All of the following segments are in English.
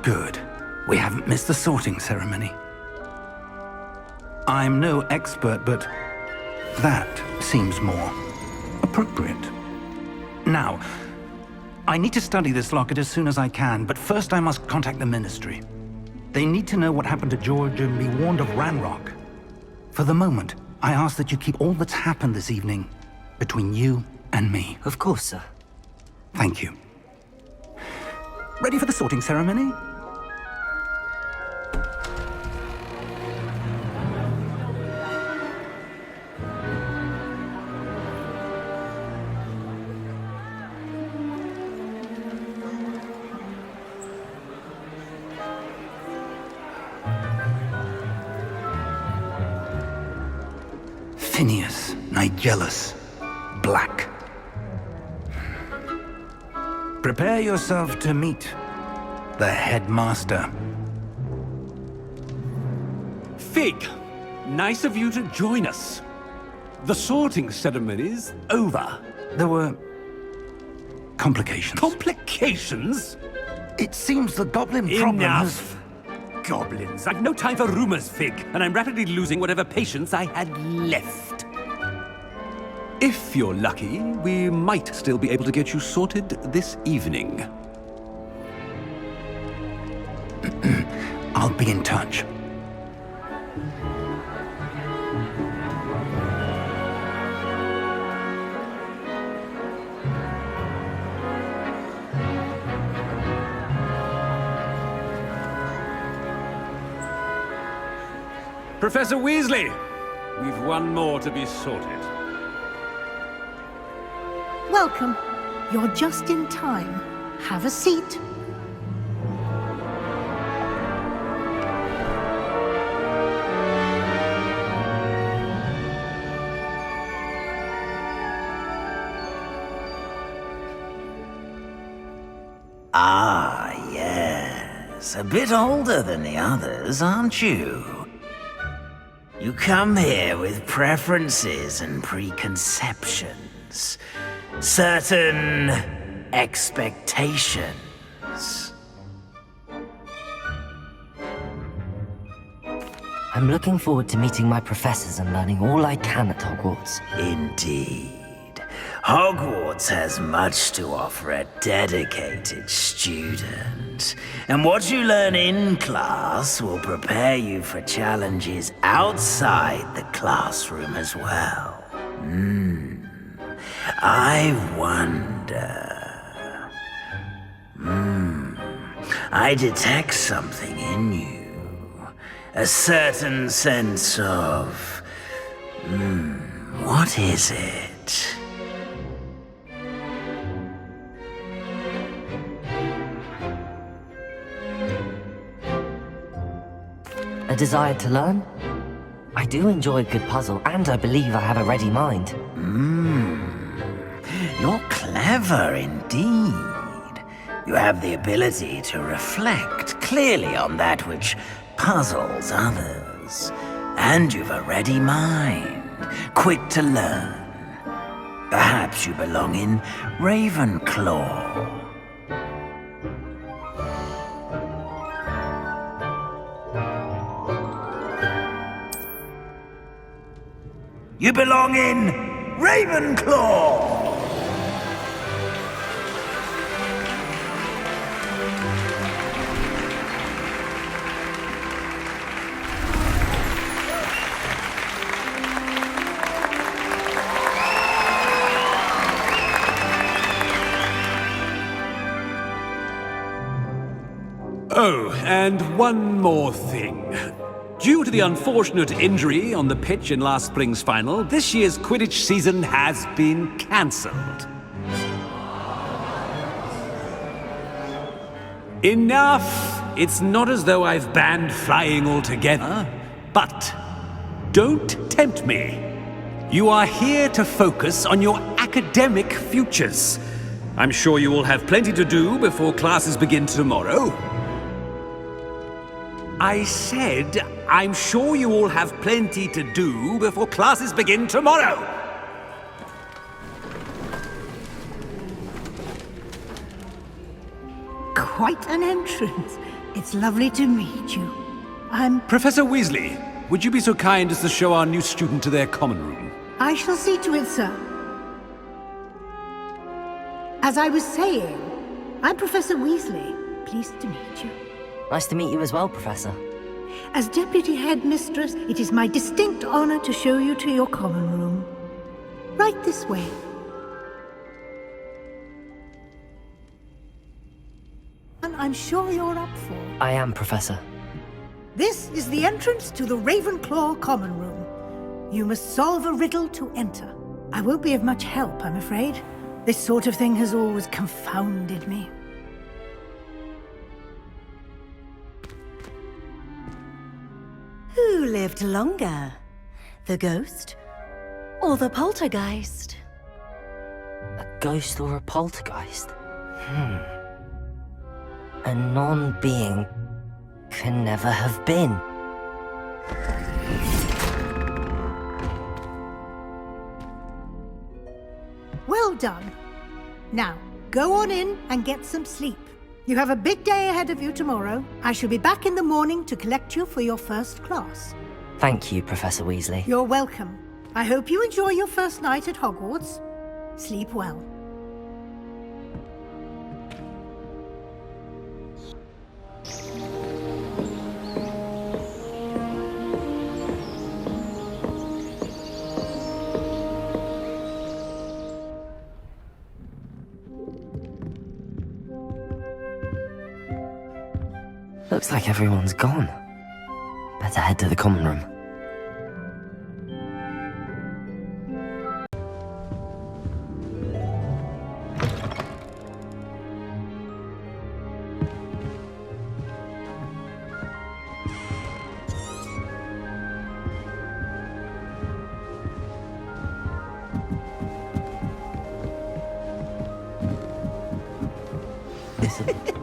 Good. We haven't missed the sorting ceremony. I'm no expert, but that seems more appropriate. Now, I need to study this locket as soon as I can, but first I must contact the Ministry. They need to know what happened to George and be warned of Ranrock. For the moment, I ask that you keep all that's happened this evening between you and me. Of course, sir. Thank you. Ready for the sorting ceremony? Phineas, Nigellus, Black. Prepare yourself to meet the headmaster. Fig, nice of you to join us. The sorting ceremony's over. There were complications. Complications? It seems the goblin problem has... Enough! Goblins. I've no time for rumors, Fig, and I'm rapidly losing whatever patience I had left. If you're lucky, we might still be able to get you sorted this evening. I'll be in touch. Professor Weasley, we've one more to be sorted. Welcome. You're just in time. Have a seat. Ah, yes. A bit older than the others, aren't you? You come here with preferences and preconceptions. Certain expectations. I'm looking forward to meeting my professors and learning all I can at Hogwarts. Indeed. Hogwarts has much to offer a dedicated student. And what you learn in class will prepare you for challenges outside the classroom as well. I wonder... I detect something in you. A certain sense of... what is it? A desire to learn? I do enjoy a good puzzle, and I believe I have a ready mind. You're clever indeed. You have the ability to reflect clearly on that which puzzles others. And you've a ready mind, quick to learn. Perhaps you belong in Ravenclaw. You belong in Ravenclaw! Oh, and one more thing. Due to the unfortunate injury on the pitch in last spring's final, this year's Quidditch season has been cancelled. Enough! It's not as though I've banned flying altogether, but don't tempt me. You are here to focus on your academic futures. I'm sure you will have plenty to do before classes begin tomorrow. I said, I'm sure you all have plenty to do before classes begin tomorrow! Quite an entrance. It's lovely to meet you. Professor Weasley, would you be so kind as to show our new student to their common room? I shall see to it, sir. As I was saying, I'm Professor Weasley. Pleased to meet you. Nice to meet you as well, Professor. As Deputy Headmistress, it is my distinct honor to show you to your common room. Right this way. And I'm sure you're up for. I am, Professor. This is the entrance to the Ravenclaw common room. You must solve a riddle to enter. I won't be of much help, I'm afraid. This sort of thing has always confounded me. Who lived longer? The ghost or the poltergeist? A ghost or a poltergeist? A non-being can never have been. Well done. Now, go on in and get some sleep. You have a big day ahead of you tomorrow. I shall be back in the morning to collect you for your first class. Thank you, Professor Weasley. You're welcome. I hope you enjoy your first night at Hogwarts. Sleep well. Looks like everyone's gone. Better head to the common room.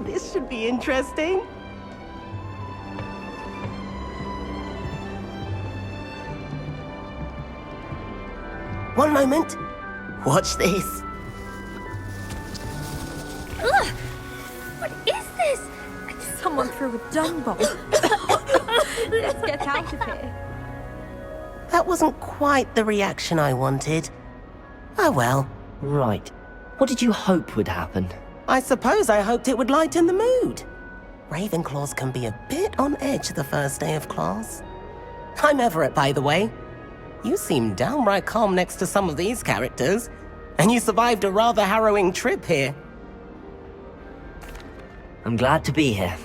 This should be interesting. One moment. Watch this. Ugh! What is this? Someone threw a dung bomb. Let's get out of here. That wasn't quite the reaction I wanted. Oh well. Right. What did you hope would happen? I suppose I hoped it would lighten the mood. Ravenclaws can be a bit on edge the first day of class. I'm Everett, by the way. You seem downright calm next to some of these characters, and you survived a rather harrowing trip here. I'm glad to be here.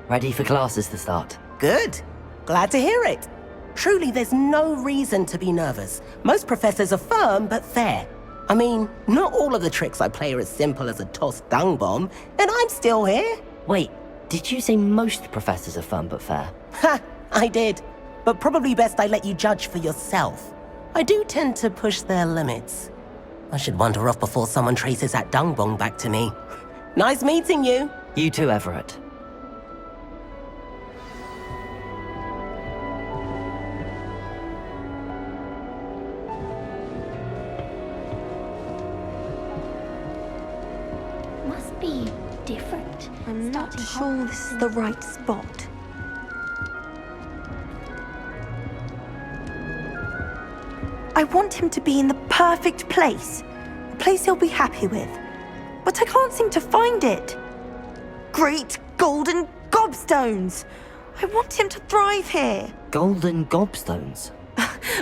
Ready for classes to start. Good. Glad to hear it. Truly, there's no reason to be nervous. Most professors are firm but fair. I mean, not all of the tricks I play are as simple as a tossed dung bomb, and I'm still here. Wait, did you say most professors are fun but fair? Ha! I did. But probably best I let you judge for yourself. I do tend to push their limits. I should wander off before someone traces that dung bomb back to me. Nice meeting you. You too, Everett. Must be different. I'm not sure this is the right spot. I want him to be in the perfect place. A place he'll be happy with. But I can't seem to find it. Great golden gobstones! I want him to thrive here. Golden gobstones?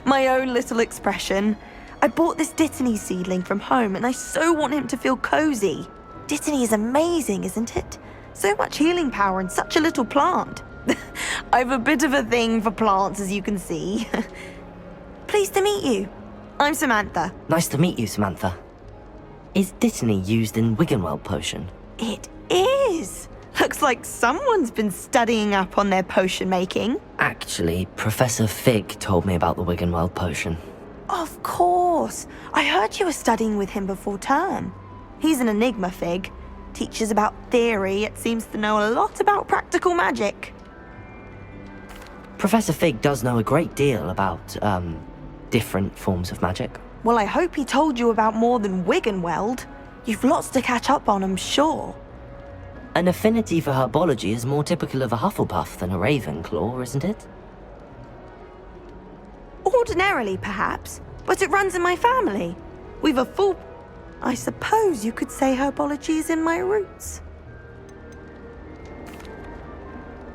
My own little expression. I bought this Dittany seedling from home and I so want him to feel cozy. Dittany is amazing, isn't it? So much healing power in such a little plant. I've a bit of a thing for plants, as you can see. Pleased to meet you. I'm Samantha. Nice to meet you, Samantha. Is Dittany used in Wiggenweld potion? It is. Looks like someone's been studying up on their potion making. Actually, Professor Fig told me about the Wiggenweld potion. Of course. I heard you were studying with him before term. He's an enigma, Fig. Teaches about theory, yet seems to know a lot about practical magic. Professor Fig does know a great deal about, different forms of magic. Well, I hope he told you about more than Wiggenweld. You've lots to catch up on, I'm sure. An affinity for herbology is more typical of a Hufflepuff than a Ravenclaw, isn't it? Ordinarily, perhaps, but it runs in my family. We've a full... I suppose you could say herbology is in my roots.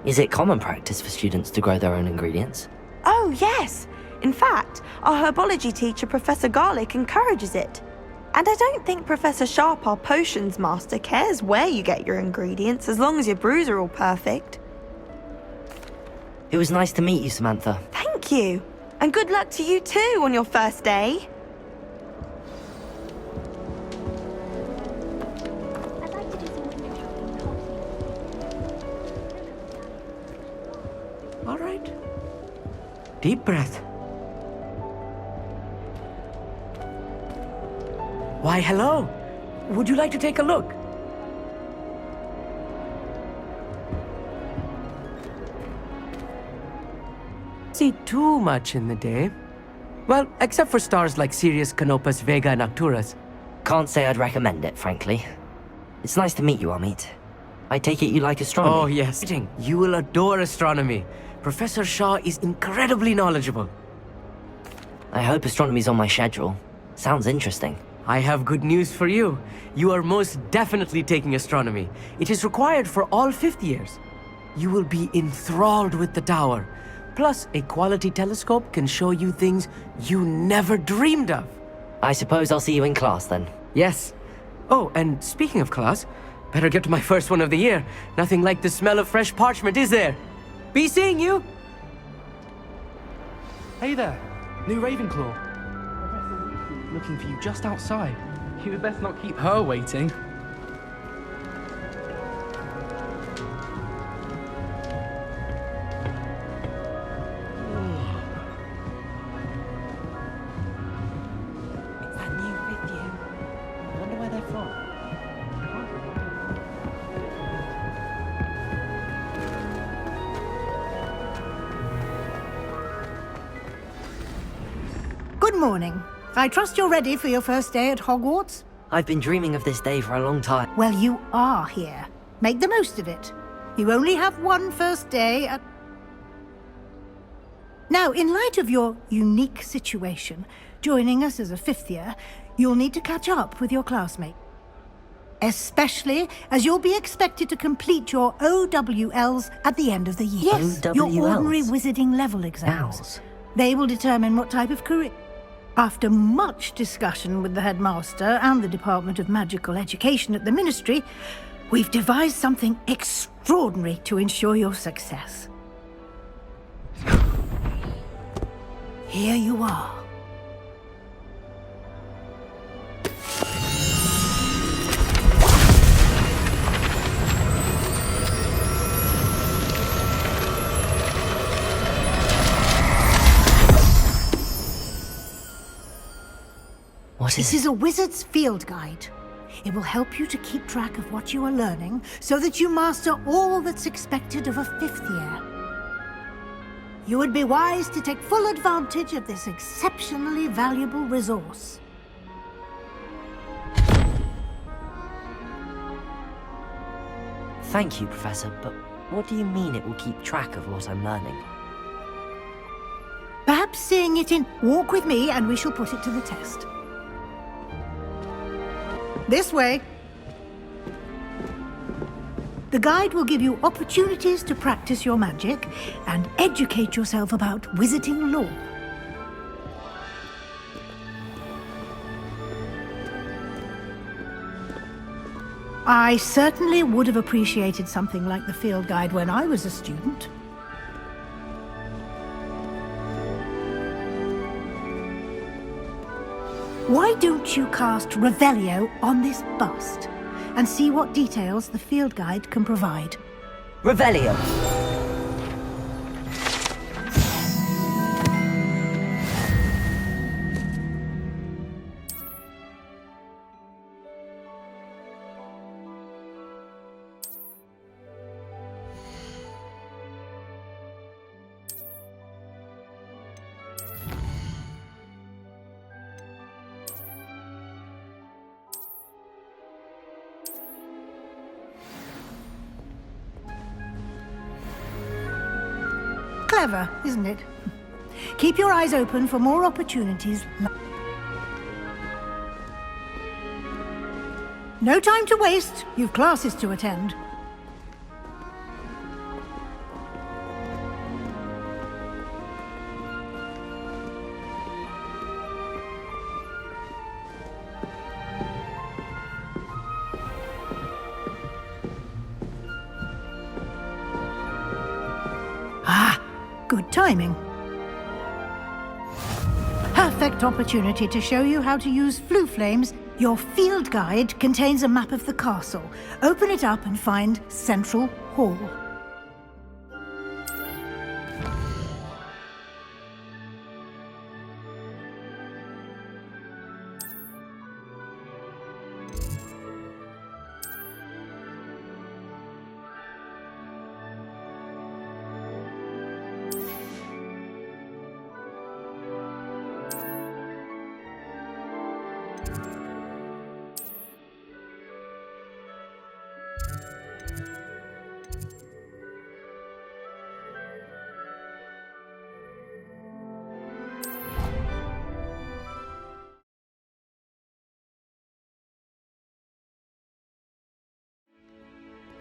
Is it common practice for students to grow their own ingredients? Oh, yes. In fact, our herbology teacher, Professor Garlick, encourages it. And I don't think Professor Sharp, our potions master, cares where you get your ingredients as long as your brews are all perfect. It was nice to meet you, Samantha. Thank you. And good luck to you too on your first day. I'd like to do some window shopping cozy. All right. Deep breath. Why, hello. Would you like to take a look? See too much in the day. Well, except for stars like Sirius, Canopus, Vega, and Arcturus. Can't say I'd recommend it, frankly. It's nice to meet you, Amit. I take it you like astronomy? Oh, yes. You will adore astronomy. Professor Shaw is incredibly knowledgeable. I hope astronomy's on my schedule. Sounds interesting. I have good news for you. You are most definitely taking astronomy. It is required for all 5th years. You will be enthralled with the tower. Plus, a quality telescope can show you things you never dreamed of. I suppose I'll see you in class then. Yes. Oh, and speaking of class, better get to my first one of the year. Nothing like the smell of fresh parchment, is there? Be seeing you! Hey there, new Ravenclaw. Professor Weasley's looking for you just outside. You best not keep her waiting. It's that new 5th year. I wonder where they're from. Good morning. I trust you're ready for your first day at Hogwarts? I've been dreaming of this day for a long time. Well, you are here. Make the most of it. You only have one first day at... Now, in light of your unique situation, joining us as a 5th year, you'll need to catch up with your classmates. Especially as you'll be expected to complete your OWLs at the end of the year. Yes, your OWLs? ordinary wizarding level exams. Owls. They will determine what type of career... After much discussion with the headmaster and the Department of Magical Education at the Ministry, we've devised something extraordinary to ensure your success. Here you are. What is This is a wizard's field guide. It will help you to keep track of what you are learning so that you master all that's expected of a 5th year. You would be wise to take full advantage of this exceptionally valuable resource. Thank you, Professor, but what do you mean it will keep track of what I'm learning? Perhaps seeing it in Walk With Me and we shall put it to the test. This way. The guide will give you opportunities to practice your magic and educate yourself about wizarding lore. I certainly would have appreciated something like the field guide when I was a student. Why don't you cast Revelio on this bust and see what details the field guide can provide? Revelio! Clever, isn't it? Keep your eyes open for more opportunities. No time to waste. You've classes to attend. Good timing. Perfect opportunity to show you how to use flue flames. Your field guide contains a map of the castle. Open it up and find Central Hall.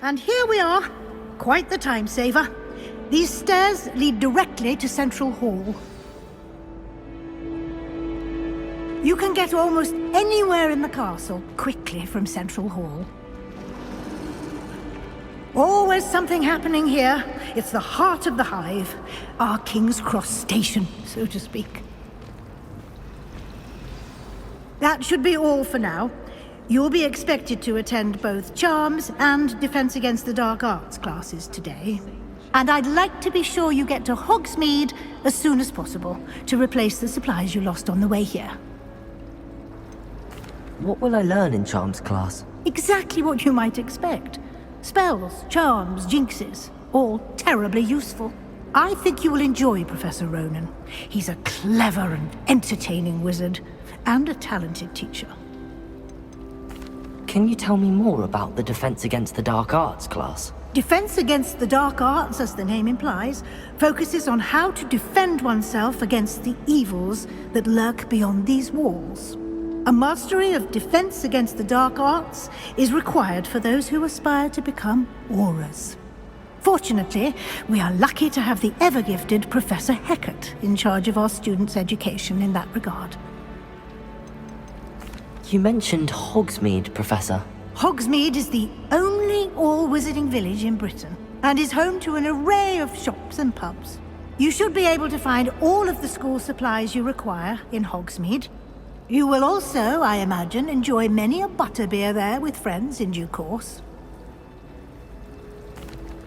And here we are. Quite the time saver. These stairs lead directly to Central Hall. You can get almost anywhere in the castle quickly from Central Hall. Always something happening here. It's the heart of the hive. Our King's Cross station, so to speak. That should be all for now. You'll be expected to attend both Charms and Defense Against the Dark Arts classes today. And I'd like to be sure you get to Hogsmeade as soon as possible to replace the supplies you lost on the way here. What will I learn in Charms class? Exactly what you might expect. Spells, charms, jinxes, all terribly useful. I think you will enjoy Professor Ronan. He's a clever and entertaining wizard, and a talented teacher. Can you tell me more about the Defense Against the Dark Arts class? Defense Against the Dark Arts, as the name implies, focuses on how to defend oneself against the evils that lurk beyond these walls. A mastery of Defense Against the Dark Arts is required for those who aspire to become Aurors. Fortunately, we are lucky to have the ever-gifted Professor Hecat in charge of our students' education in that regard. You mentioned Hogsmeade, Professor. Hogsmeade is the only all-wizarding village in Britain, and is home to an array of shops and pubs. You should be able to find all of the school supplies you require in Hogsmeade. You will also, I imagine, enjoy many a butterbeer there with friends in due course.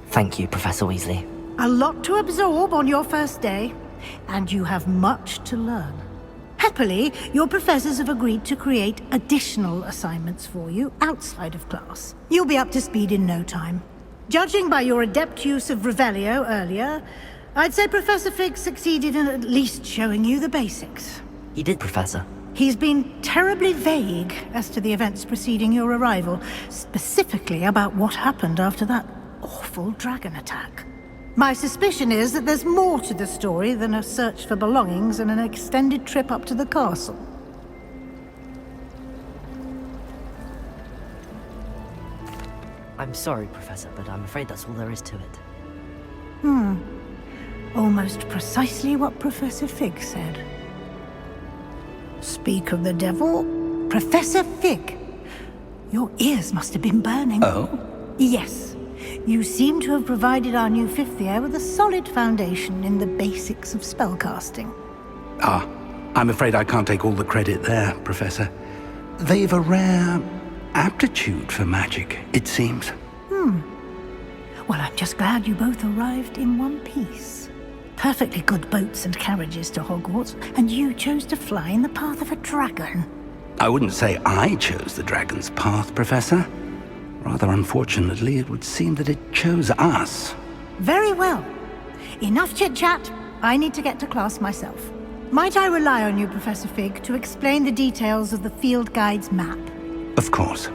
Thank you, Professor Weasley. A lot to absorb on your first day, and you have much to learn. Happily, your professors have agreed to create additional assignments for you outside of class. You'll be up to speed in no time. Judging by your adept use of Revelio earlier, I'd say Professor Fig succeeded in at least showing you the basics. He did, Professor. He's been terribly vague as to the events preceding your arrival, specifically about what happened after that awful dragon attack. My suspicion is that there's more to the story than a search for belongings and an extended trip up to the castle. I'm sorry, Professor, but I'm afraid that's all there is to it. Almost precisely what Professor Fig said. Speak of the devil, Professor Fig. Your ears must have been burning. Oh? Yes. You seem to have provided our new fifth year with a solid foundation in the basics of spellcasting. Ah, I'm afraid I can't take all the credit there, Professor. They've a rare aptitude for magic, it seems. Well, I'm just glad you both arrived in one piece. Perfectly good boats and carriages to Hogwarts, and you chose to fly in the path of a dragon. I wouldn't say I chose the dragon's path, Professor. Rather unfortunately, it would seem that it chose us. Very well. Enough chit-chat. I need to get to class myself. Might I rely on you, Professor Fig, to explain the details of the field guide's map? Of course.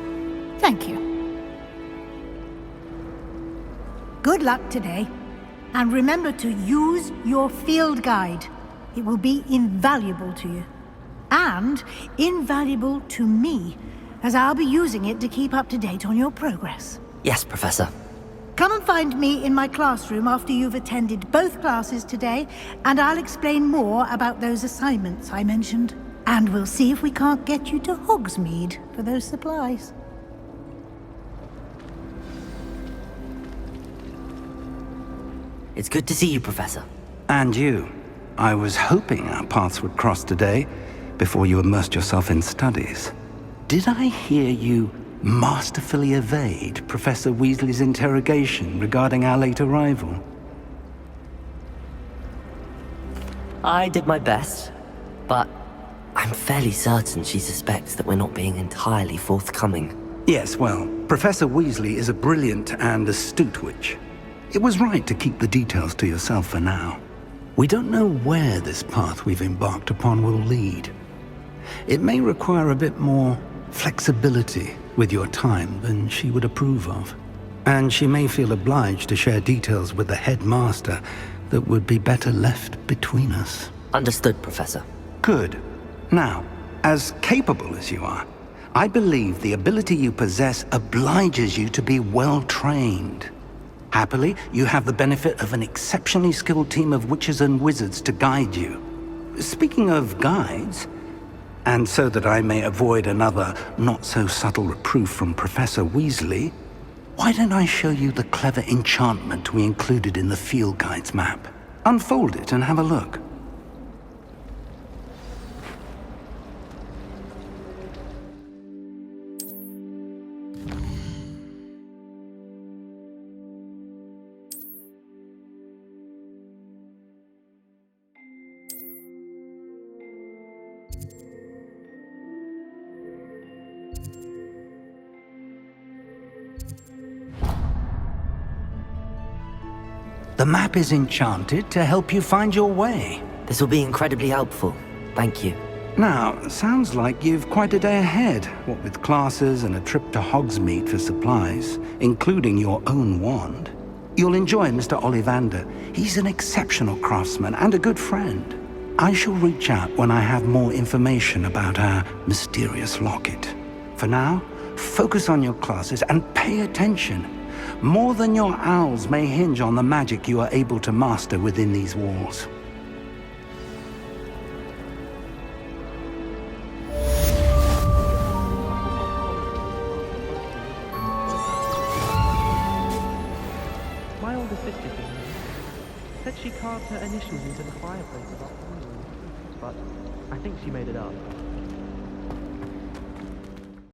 Thank you. Good luck today. And remember to use your field guide. It will be invaluable to you. And invaluable to me, as I'll be using it to keep up to date on your progress. Yes, Professor. Come and find me in my classroom after you've attended both classes today, and I'll explain more about those assignments I mentioned. And we'll see if we can't get you to Hogsmeade for those supplies. It's good to see you, Professor. And you. I was hoping our paths would cross today, before you immersed yourself in studies. Did I hear you masterfully evade Professor Weasley's interrogation regarding our late arrival? I did my best, but I'm fairly certain she suspects that we're not being entirely forthcoming. Yes, well, Professor Weasley is a brilliant and astute witch. It was right to keep the details to yourself for now. We don't know where this path we've embarked upon will lead. It may require a bit more flexibility with your time than she would approve of. And she may feel obliged to share details with the headmaster that would be better left between us. Understood, Professor. Good. Now, as capable as you are, I believe the ability you possess obliges you to be well trained. Happily, you have the benefit of an exceptionally skilled team of witches and wizards to guide you. Speaking of guides, and so that I may avoid another not-so-subtle reproof from Professor Weasley, why don't I show you the clever enchantment we included in the field guide's map? Unfold it and have a look. The map is enchanted to help you find your way. This will be incredibly helpful. Thank you. Now, sounds like you've quite a day ahead, what with classes and a trip to Hogsmeade for supplies, including your own wand. You'll enjoy Mr. Ollivander. He's an exceptional craftsman and a good friend. I shall reach out when I have more information about our mysterious locket. For now, focus on your classes and pay attention. More than your owls may hinge on the magic you are able to master within these walls. My older sister came here. Said she carved her initials into the fireplace above the room, but I think she made it up.